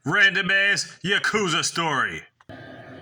Random ass Yakuza story.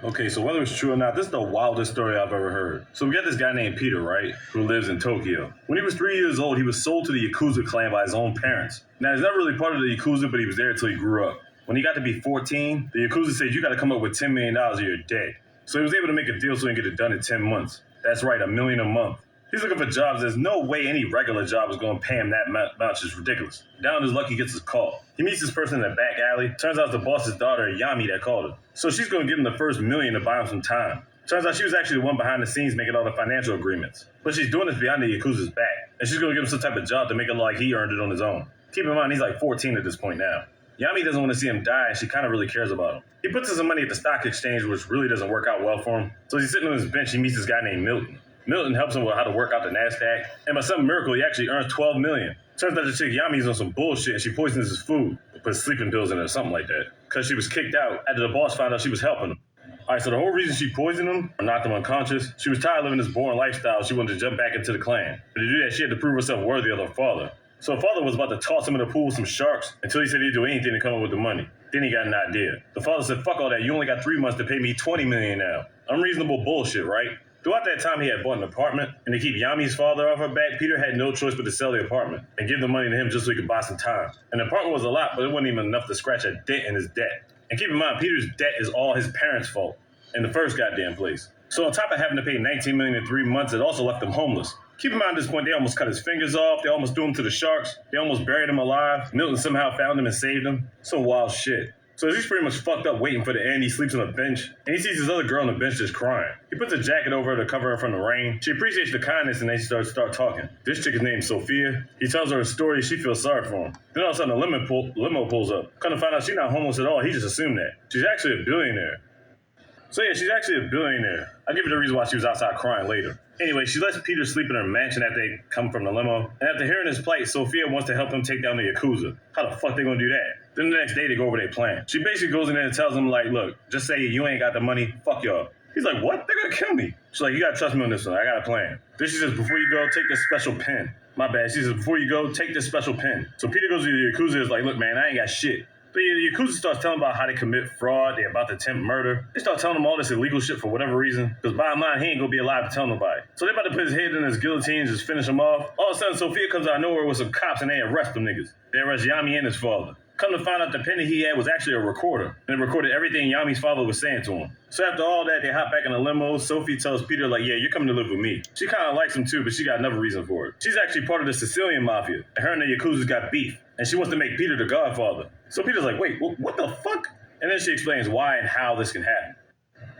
Okay, so whether it's true or not, this is the wildest story I've ever heard. So we got this guy named Peter, right, who lives in Tokyo. When he was 3 years old, he was sold to the Yakuza clan by his own parents. Now, he's not really part of the Yakuza, but he was there until he grew up. When he got to be 14, the Yakuza said, you gotta come up with $10 million or you're dead. So he was able to make a deal so he can get it done in 10 months. That's right, $1 million a month. He's looking for jobs. There's no way any regular job is going to pay him that much. It's ridiculous. Down on his luck, he gets his call. He meets this person in the back alley. Turns out it's the boss's daughter, Yami, that called him. So she's going to give him the first $1 million to buy him some time. Turns out she was actually the one behind the scenes making all the financial agreements. But she's doing this behind the Yakuza's back. And she's going to give him some type of job to make it look like he earned it on his own. Keep in mind, he's like 14 at this point now. Yami doesn't want to see him die, and she kind of really cares about him. He puts in some money at the stock exchange, which really doesn't work out well for him. So he's sitting on his bench. He meets this guy named Milton. Milton helps him with how to work out the NASDAQ, and by some miracle, he actually earns $12 million. Turns out the chick Yami's on some bullshit, and she poisons his food, puts sleeping pills in it or something like that, because she was kicked out after the boss found out she was helping him. Alright, so the whole reason she poisoned him, or knocked him unconscious, she was tired of living this boring lifestyle. She wanted to jump back into the clan. But to do that, she had to prove herself worthy of her father. So her father was about to toss him in the pool with some sharks until he said he'd do anything to come up with the money. Then he got an idea. The father said, fuck all that, you only got 3 months to pay me $20 million now. Unreasonable bullshit, right? Throughout that time, he had bought an apartment, and to keep Yami's father off her back, Peter had no choice but to sell the apartment and give the money to him just so he could buy some time. And the apartment was a lot, but it wasn't even enough to scratch a dent in his debt. And keep in mind, Peter's debt is all his parents' fault in the first goddamn place. So on top of having to pay $19 million in 3 months, it also left him homeless. Keep in mind at this point, they almost cut his fingers off, they almost threw him to the sharks, they almost buried him alive. Milton somehow found him and saved him. Some wild shit. So he's pretty much fucked up waiting for the end. He sleeps on a bench, and he sees this other girl on the bench just crying. He puts a jacket over her to cover her from the rain. She appreciates the kindness, and they start talking. This chick is named Sophia. He tells her a story. She feels sorry for him. Then all of a sudden, a limo pulls up. Come to find out she's not homeless at all. He just assumed that. She's actually a billionaire. So yeah, she's actually a billionaire. I'll give you the reason why she was outside crying later. Anyway, she lets Peter sleep in her mansion after they come from the limo. And after hearing his plight, Sophia wants to help him take down the Yakuza. How the fuck they gonna do that? Then the next day they go over their plan. She basically goes in there and tells him like, look, just say you ain't got the money, fuck y'all. He's like, what? They're gonna kill me. She's like, you gotta trust me on this one. I got a plan. Then she says, before you go, take this special pen. My bad. She says, before you go, take this special pen. So Peter goes to the Yakuza and is like, look, man, I ain't got shit. But the Yakuza starts telling about how they commit fraud, they're about to attempt murder. They start telling him all this illegal shit for whatever reason. Because bottom line, he ain't gonna be alive to tell nobody. So they about to put his head in his guillotine and just finish him off. All of a sudden, Sophia comes out of nowhere with some cops and they arrest them niggas. They arrest Yami and his father. Come to find out the pen he had was actually a recorder. And it recorded everything Yami's father was saying to him. So after all that, they hop back in the limo. Sophie tells Peter, like, yeah, you're coming to live with me. She kind of likes him too, but she got another reason for it. She's actually part of the Sicilian mafia. And her and the Yakuza's got beef. And she wants to make Peter the godfather. So Peter's like, wait, what the fuck? And then she explains why and how this can happen.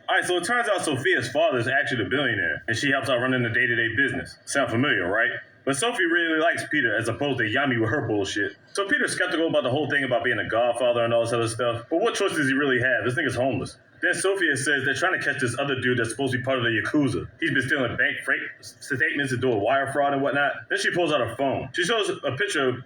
Alright, so it turns out Sophia's father is actually the billionaire. And she helps out running the day-to-day business. Sound familiar, right? But Sophie really likes Peter as opposed to Yami with her bullshit. So Peter's skeptical about the whole thing about being a godfather and all this other stuff. But what choice does he really have? This nigga's homeless. Then Sophia says they're trying to catch this other dude that's supposed to be part of the Yakuza. He's been stealing bank freight statements and doing wire fraud and whatnot. Then she pulls out her phone. She shows a picture of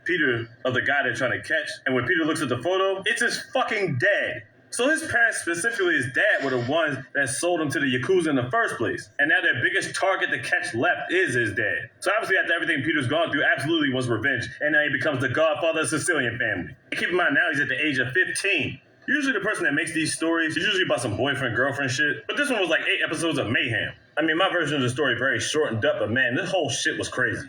Peter of the guy they're trying to catch. And when Peter looks at the photo, it's his fucking dad. So his parents, specifically his dad, were the ones that sold him to the Yakuza in the first place. And now their biggest target to catch left is his dad. So obviously after everything Peter's gone through, absolutely wants revenge. And now he becomes the godfather of the Sicilian family. And keep in mind, now he's at the age of 15. Usually the person that makes these stories is usually about some boyfriend-girlfriend shit. But this one was like 8 episodes of mayhem. I mean, my version of the story is very short and up, but man, this whole shit was crazy.